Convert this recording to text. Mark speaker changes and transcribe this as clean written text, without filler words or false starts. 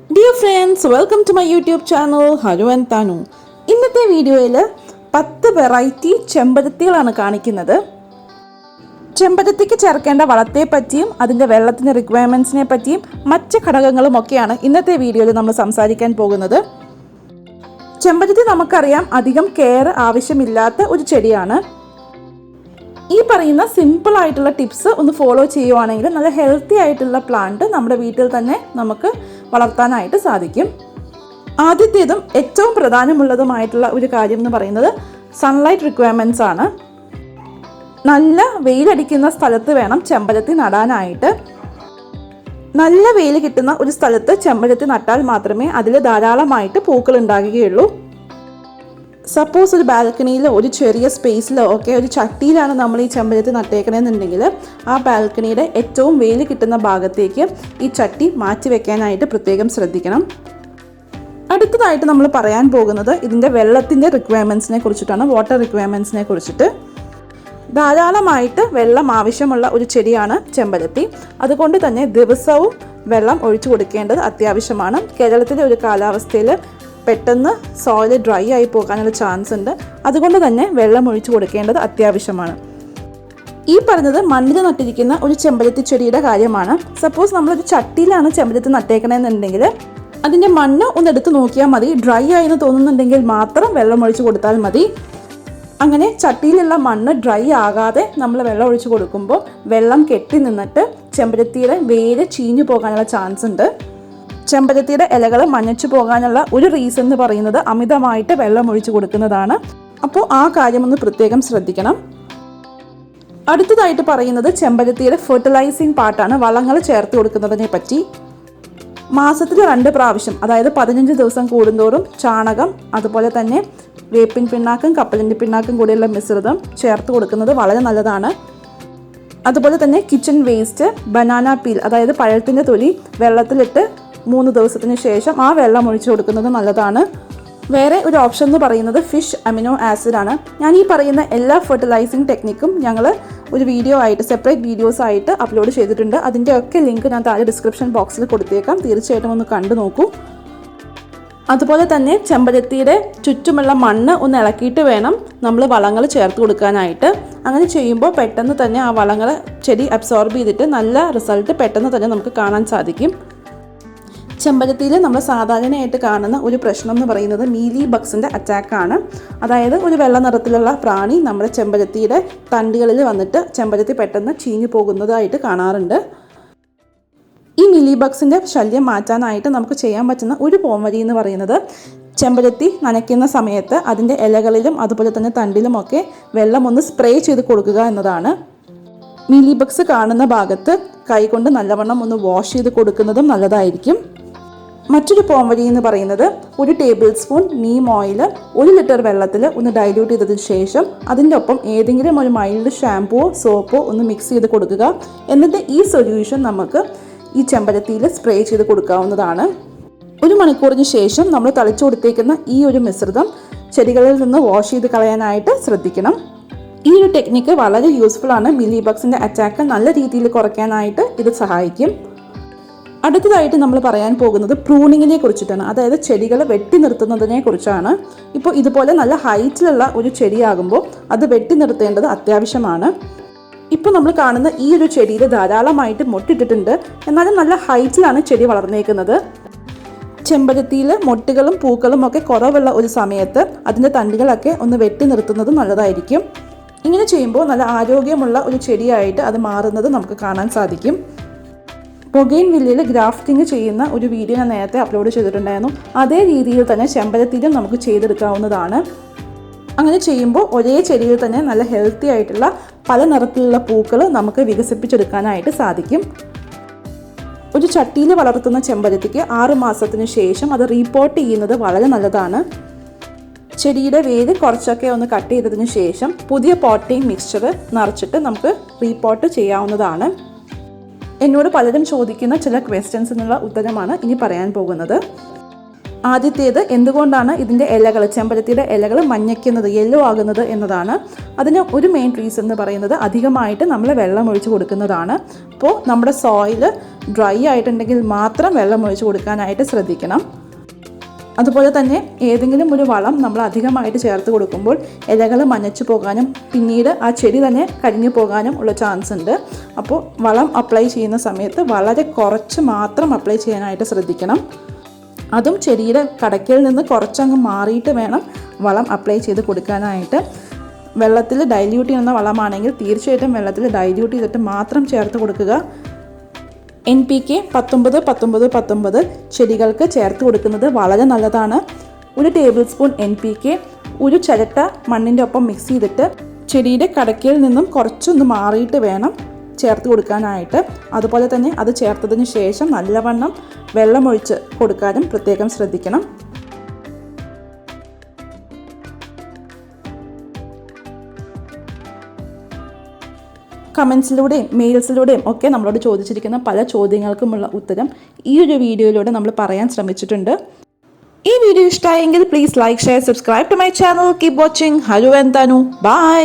Speaker 1: Dear friends, welcome to my YouTube channel Haru and Tanu. ഇന്നത്തെ വീഡിയോയിൽ 10 variety ചെമ്പരത്തികളാണ് കാണിക്കുന്നത്. ചെമ്പരത്തിക്ക് ചേർക്കേണ്ട വളത്തെ പറ്റിയും അതിൻ്റെ വെള്ളത്തിൻ്റെ റിക്വയർമെൻറ്റ്സിനെ പറ്റിയും മറ്റ് ഘടകങ്ങളും ഒക്കെയാണ് ഇന്നത്തെ വീഡിയോയിൽ നമ്മൾ സംസാരിക്കാൻ പോകുന്നത്. ചെമ്പരത്തി നമുക്കറിയാം അധികം കെയർ ആവശ്യമില്ലാത്ത ഒരു ചെടിയാണ്. ഈ പറയുന്ന സിമ്പിൾ ആയിട്ടുള്ള ടിപ്സ് ഒന്ന് ഫോളോ ചെയ്യുവാണെങ്കിൽ നല്ല ഹെൽത്തി ആയിട്ടുള്ള പ്ലാന്റ് നമ്മുടെ വീട്ടിൽ തന്നെ നമുക്ക് വളർത്താനായിട്ട് സാധിക്കും. ആദ്യത്തേതും ഏറ്റവും പ്രധാനമുള്ളതുമായിട്ടുള്ള ഒരു കാര്യം എന്ന് പറയുന്നത് സൺലൈറ്റ് റിക്വയർമെൻറ്റ്സ് ആണ്. നല്ല വെയിലടിക്കുന്ന സ്ഥലത്ത് വേണം ചെമ്പരത്തി നടാനായിട്ട്. നല്ല വെയിൽ കിട്ടുന്ന ഒരു സ്ഥലത്ത് ചെമ്പരത്തി നട്ടാൽ മാത്രമേ അതിൽ ധാരാളമായിട്ട് പൂക്കൾ ഉണ്ടാകുകയുള്ളൂ. സപ്പോസ് ഒരു ബാൽക്കണിയിലോ ഒരു ചെറിയ സ്പേസിലോ ഒക്കെ ഒരു ചട്ടിയിലാണ് നമ്മൾ ഈ ചെമ്പരത്തി നട്ടേക്കണമെന്നുണ്ടെങ്കിൽ ആ ബാൽക്കണിയുടെ ഏറ്റവും വെയിൽ കിട്ടുന്ന ഭാഗത്തേക്ക് ഈ ചട്ടി മാറ്റി വെക്കാനായിട്ട് പ്രത്യേകം ശ്രദ്ധിക്കണം. അടുത്തതായിട്ട് നമ്മൾ പറയാൻ പോകുന്നത് ഇതിൻ്റെ വെള്ളത്തിൻ്റെ റിക്വയർമെൻറ്റ്സിനെ കുറിച്ചിട്ടാണ്, വാട്ടർ റിക്വയർമെൻറ്റ്സിനെ കുറിച്ചിട്ട്. ധാരാളമായിട്ട് വെള്ളം ആവശ്യമുള്ള ഒരു ചെടിയാണ് ചെമ്പരത്തി. അതുകൊണ്ട് തന്നെ ദിവസവും വെള്ളം ഒഴിച്ചു കൊടുക്കേണ്ടത് അത്യാവശ്യമാണ്. കേരളത്തിലെ ഒരു കാലാവസ്ഥയിൽ പെട്ടെന്ന് സോയിൽ ഡ്രൈ ആയി പോകാനുള്ള ചാൻസ് ഉണ്ട്. അതുകൊണ്ട് തന്നെ വെള്ളം ഒഴിച്ചു കൊടുക്കേണ്ടത് അത്യാവശ്യമാണ്. ഈ പറഞ്ഞത് മണ്ണിൽ നട്ടിരിക്കുന്ന ഒരു ചെമ്പരത്തി ചെടിയുടെ കാര്യമാണ്. സപ്പോസ് നമ്മളൊരു ചട്ടിയിലാണ് ചെമ്പരത്തി നട്ടേക്കണമെന്നുണ്ടെങ്കിൽ അതിൻ്റെ മണ്ണ് ഒന്ന് എടുത്ത് നോക്കിയാൽ മതി. ഡ്രൈ ആയെന്ന് തോന്നുന്നുണ്ടെങ്കിൽ മാത്രം വെള്ളം ഒഴിച്ചു കൊടുത്താൽ മതി. അങ്ങനെ ചട്ടിയിലുള്ള മണ്ണ് ഡ്രൈ ആകാതെ നമ്മൾ വെള്ളം ഒഴിച്ചു കൊടുക്കുമ്പോൾ വെള്ളം കെട്ടി നിന്നിട്ട് ചെമ്പരത്തിയുടെ വേര് ചീഞ്ഞു പോകാനുള്ള ചാൻസ് ഉണ്ട്. ചെമ്പരത്തിയുടെ ഇലകൾ മഞ്ഞച്ചു പോകാനുള്ള ഒരു റീസൺ എന്ന് പറയുന്നത് അമിതമായിട്ട് വെള്ളം ഒഴിച്ചു കൊടുക്കുന്നതാണ്. അപ്പോൾ ആ കാര്യം ഒന്ന് പ്രത്യേകം ശ്രദ്ധിക്കണം. അടുത്തതായിട്ട് പറയുന്നത് ചെമ്പരത്തിയുടെ ഫെർട്ടിലൈസിങ് പാർട്ടാണ്, വളങ്ങൾ ചേർത്ത് കൊടുക്കുന്നതിനെ പറ്റി. മാസത്തിൽ 2 പ്രാവശ്യം, അതായത് 15 ദിവസം കൂടുന്തോറും ചാണകം, അതുപോലെ തന്നെ വേപ്പിൻ പിണ്ണാക്കും കപ്പലിൻ്റെ പിണ്ണാക്കും കൂടിയുള്ള മിശ്രിതം ചേർത്ത് കൊടുക്കുന്നത് വളരെ നല്ലതാണ്. അതുപോലെ തന്നെ കിച്ചൺ വേസ്റ്റ്, ബനാന പീൽ, അതായത് പഴത്തിൻ്റെ തൊലി വെള്ളത്തിലിട്ട് 3 ദിവസത്തിന് ശേഷം ആ വെള്ളം ഒഴിച്ചു കൊടുക്കുന്നത് നല്ലതാണ്. വേറെ ഒരു ഓപ്ഷൻ എന്ന് പറയുന്നത് ഫിഷ് അമിനോ ആസിഡാണ്. ഞാൻ ഈ പറയുന്ന എല്ലാ ഫെർട്ടിലൈസിങ് ടെക്നിക്കും ഞങ്ങൾ ഒരു വീഡിയോ ആയിട്ട്, സെപ്പറേറ്റ് വീഡിയോസ് ആയിട്ട് അപ്ലോഡ് ചെയ്തിട്ടുണ്ട്. അതിൻ്റെ ഒക്കെ ലിങ്ക് ഞാൻ താഴെ ഡിസ്ക്രിപ്ഷൻ ബോക്സിൽ കൊടുത്തേക്കാം. തീർച്ചയായിട്ടും ഒന്ന് കണ്ടു നോക്കൂ. അതുപോലെ തന്നെ ചെമ്പരത്തിയുടെ ചുറ്റുമുള്ള മണ്ണ് ഒന്ന് ഇളക്കിയിട്ട് വേണം നമ്മൾ വളങ്ങൾ ചേർത്ത് കൊടുക്കാനായിട്ട്. അങ്ങനെ ചെയ്യുമ്പോൾ പെട്ടെന്ന് തന്നെ ആ വളങ്ങൾ ചെടി അബ്സോർബ് ചെയ്തിട്ട് നല്ല റിസൾട്ട് പെട്ടെന്ന് തന്നെ നമുക്ക് കാണാൻ സാധിക്കും. ചെമ്പരത്തിയിൽ നമ്മൾ സാധാരണയായിട്ട് കാണുന്ന ഒരു പ്രശ്നം എന്ന് പറയുന്നത് മീലി ബഗ്സിൻ്റെ അറ്റാക്കാണ്. അതായത് ഒരു വെള്ള നിറത്തിലുള്ള പ്രാണി നമ്മുടെ ചെമ്പരത്തിയുടെ തണ്ടുകളിൽ വന്നിട്ട് ചെമ്പരത്തി പെട്ടെന്ന് ചീഞ്ഞു പോകുന്നതായിട്ട് കാണാറുണ്ട്. ഈ മീലി ബഗ്സിൻ്റെ ശല്യം മാറ്റാനായിട്ട് നമുക്ക് ചെയ്യാൻ പറ്റുന്ന ഒരു പോംവഴി എന്ന് പറയുന്നത് ചെമ്പരത്തി നനയ്ക്കുന്ന സമയത്ത് അതിൻ്റെ ഇലകളിലും അതുപോലെ തന്നെ തണ്ടിലുമൊക്കെ വെള്ളം ഒന്ന് സ്പ്രേ ചെയ്ത് കൊടുക്കുക എന്നതാണ്. മീലി ബഗ്സ് കാണുന്ന ഭാഗത്ത് കൈകൊണ്ട് നല്ലവണ്ണം ഒന്ന് വാഷ് ചെയ്ത് കൊടുക്കുന്നതും നല്ലതായിരിക്കും. മറ്റൊരു പോംവഴി എന്ന് പറയുന്നത് 1 table spoon Neem oil 1 litre വെള്ളത്തിൽ ഒന്ന് ഡൈല്യൂട്ട് ചെയ്തതിന് ശേഷം അതിൻ്റെ ഒപ്പം ഏതെങ്കിലും ഒരു മൈൽഡ് ഷാമ്പുവോ സോപ്പോ ഒന്ന് മിക്സ് ചെയ്ത് കൊടുക്കുക. എന്നിട്ട് ഈ സൊല്യൂഷൻ നമുക്ക് ഈ ചെമ്പരത്തിയിൽ സ്പ്രേ ചെയ്ത് കൊടുക്കാവുന്നതാണ്. 1 മണിക്കൂറിന് ശേഷം നമ്മൾ തളിച്ചു കൊടുത്തേക്കുന്ന ഈ ഒരു മിശ്രിതം ചെടികളിൽ നിന്ന് വാഷ് ചെയ്ത് കളയാനായിട്ട് ശ്രദ്ധിക്കണം. ഈ ഒരു ടെക്നിക്ക് വളരെ യൂസ്ഫുൾ ആണ്. മീലി ബഗ്സിൻ്റെ അറ്റാക്ക് നല്ല രീതിയിൽ കുറയ്ക്കാനായിട്ട് ഇത് സഹായിക്കും. അടുത്തതായിട്ട് നമ്മൾ പറയാൻ പോകുന്നത് പ്രൂണിങ്ങിനെ കുറിച്ചിട്ടാണ്, അതായത് ചെടികൾ വെട്ടി നിർത്തുന്നതിനെ കുറിച്ചാണ്. ഇപ്പോൾ ഇതുപോലെ നല്ല ഹൈറ്റിലുള്ള ഒരു ചെടിയാകുമ്പോൾ അത് വെട്ടി നിർത്തേണ്ടത് അത്യാവശ്യമാണ്. ഇപ്പോൾ നമ്മൾ കാണുന്ന ഈ ഒരു ചെടിയിൽ ധാരാളമായിട്ട് മൊട്ടിട്ടിട്ടുണ്ട്. എന്നാലും നല്ല ഹൈറ്റിലാണ് ചെടി വളർന്നേക്കുന്നത്. ചെമ്പരത്തിയിൽ മൊട്ടുകളും പൂക്കളും ഒക്കെ കുറവുള്ള ഒരു സമയത്ത് അതിൻ്റെ തണ്ടുകളൊക്കെ ഒന്ന് വെട്ടി നിർത്തുന്നത് നല്ലതായിരിക്കും. ഇങ്ങനെ ചെയ്യുമ്പോൾ നല്ല ആരോഗ്യമുള്ള ഒരു ചെടിയായിട്ട് അത് മാറുന്നത് നമുക്ക് കാണാൻ സാധിക്കും. ബൊഗെയിൻ വില്ലയിൽ ഗ്രാഫ്റ്റിംഗ് ചെയ്യുന്ന ഒരു വീഡിയോ ഞാൻ നേരത്തെ അപ്ലോഡ് ചെയ്തിട്ടുണ്ടായിരുന്നു. അതേ രീതിയിൽ തന്നെ ചെമ്പരത്തിയിലും നമുക്ക് ചെയ്തെടുക്കാവുന്നതാണ്. അങ്ങനെ ചെയ്യുമ്പോൾ ഒരേ ചെടിയിൽ തന്നെ നല്ല ഹെൽത്തി ആയിട്ടുള്ള പല നിറത്തിലുള്ള പൂക്കൾ നമുക്ക് വികസിപ്പിച്ചെടുക്കാനായിട്ട് സാധിക്കും. ഒരു ചട്ടിയിൽ വളർത്തുന്ന ചെമ്പരത്തിക്ക് 6 മാസത്തിന് ശേഷം അത് റീപോർട്ട് ചെയ്യുന്നത് വളരെ നല്ലതാണ്. ചെടിയുടെ വേര് കുറച്ചൊക്കെ ഒന്ന് കട്ട് ചെയ്തതിന് ശേഷം പുതിയ പോട്ടിംഗ് മിക്സ്ചർ നിറച്ചിട്ട് നമുക്ക് റീപോർട്ട് ചെയ്യാവുന്നതാണ്. എന്നോട് പലരും ചോദിക്കുന്ന ചില ക്വസ്റ്റ്യൻസിനുള്ള ഉത്തരമാണ് ഇനി പറയാൻ പോകുന്നത്. ആദ്യത്തേത് എന്തുകൊണ്ടാണ് ഇതിൻ്റെ ഇലകൾ, ചെമ്പരത്തിയുടെ ഇലകൾ മഞ്ഞയ്ക്കുന്നത്, യെല്ലോ ആകുന്നത് എന്നതാണ്. അതിന് ഒരു മെയിൻ റീസൺ എന്ന് പറയുന്നത് അധികമായിട്ട് നമ്മൾ വെള്ളം ഒഴിച്ച് കൊടുക്കുന്നതാണ്. അപ്പോൾ നമ്മുടെ സോയിൽ ഡ്രൈ ആയിട്ടുണ്ടെങ്കിൽ മാത്രം വെള്ളം ഒഴിച്ച് കൊടുക്കാനായിട്ട് ശ്രദ്ധിക്കണം. അതുപോലെ തന്നെ ഏതെങ്കിലും ഒരു വളം നമ്മൾ അധികമായിട്ട് ചേർത്ത് കൊടുക്കുമ്പോൾ ഇലകൾ മഞ്ഞച്ചു പോകാനും പിന്നീട് ആ ചെടി തന്നെ കരിഞ്ഞു പോകാനും ഉള്ള ചാൻസ് ഉണ്ട്. അപ്പോൾ വളം അപ്ലൈ ചെയ്യുന്ന സമയത്ത് വളരെ കുറച്ച് മാത്രം അപ്ലൈ ചെയ്യാനായിട്ട് ശ്രദ്ധിക്കണം. അതും ചെടിയുടെ കടയ്ക്കൽ നിന്ന് കുറച്ചങ്ങ് മാറിയിട്ട് വേണം വളം അപ്ലൈ ചെയ്ത് കൊടുക്കാനായിട്ട്. വെള്ളത്തിൽ ഡൈല്യൂട്ട് ചെയ്യുന്ന വളമാണെങ്കിൽ തീർച്ചയായിട്ടും വെള്ളത്തിൽ ഡൈല്യൂട്ട് ചെയ്തിട്ട് മാത്രം ചേർത്ത് കൊടുക്കുക. NPK 19-19-19 ചെടികൾക്ക് ചേർത്ത് കൊടുക്കുന്നത് വളരെ നല്ലതാണ്. 1 ടേബിൾ സ്പൂൺ NPK ഒരു ചിരട്ട മണ്ണിൻ്റെ ഒപ്പം മിക്സ് ചെയ്തിട്ട് ചെടിയുടെ കടയ്ക്കൽ നിന്നും കുറച്ചൊന്ന് മാറിയിട്ട് വേണം ചേർത്ത് കൊടുക്കാനായിട്ട്. അതുപോലെ തന്നെ അത് ചേർത്തതിന് ശേഷം നല്ലവണ്ണം വെള്ളമൊഴിച്ച് കൊടുക്കാനും പ്രത്യേകം ശ്രദ്ധിക്കണം. കമൻസിലൂടെയും മെയിൽസിലൂടെയും ഒക്കെ നമ്മളോട് ചോദിച്ചിരിക്കുന്ന പല ചോദ്യങ്ങൾക്കുമുള്ള ഉത്തരം ഈ ഒരു വീഡിയോയിലൂടെ നമ്മൾ പറയാൻ ശ്രമിച്ചിട്ടുണ്ട്. ഈ വീഡിയോ ഇഷ്ടമായെങ്കിൽ please like, share, subscribe to my channel. Keep watching. Hello and തനു. ബൈ.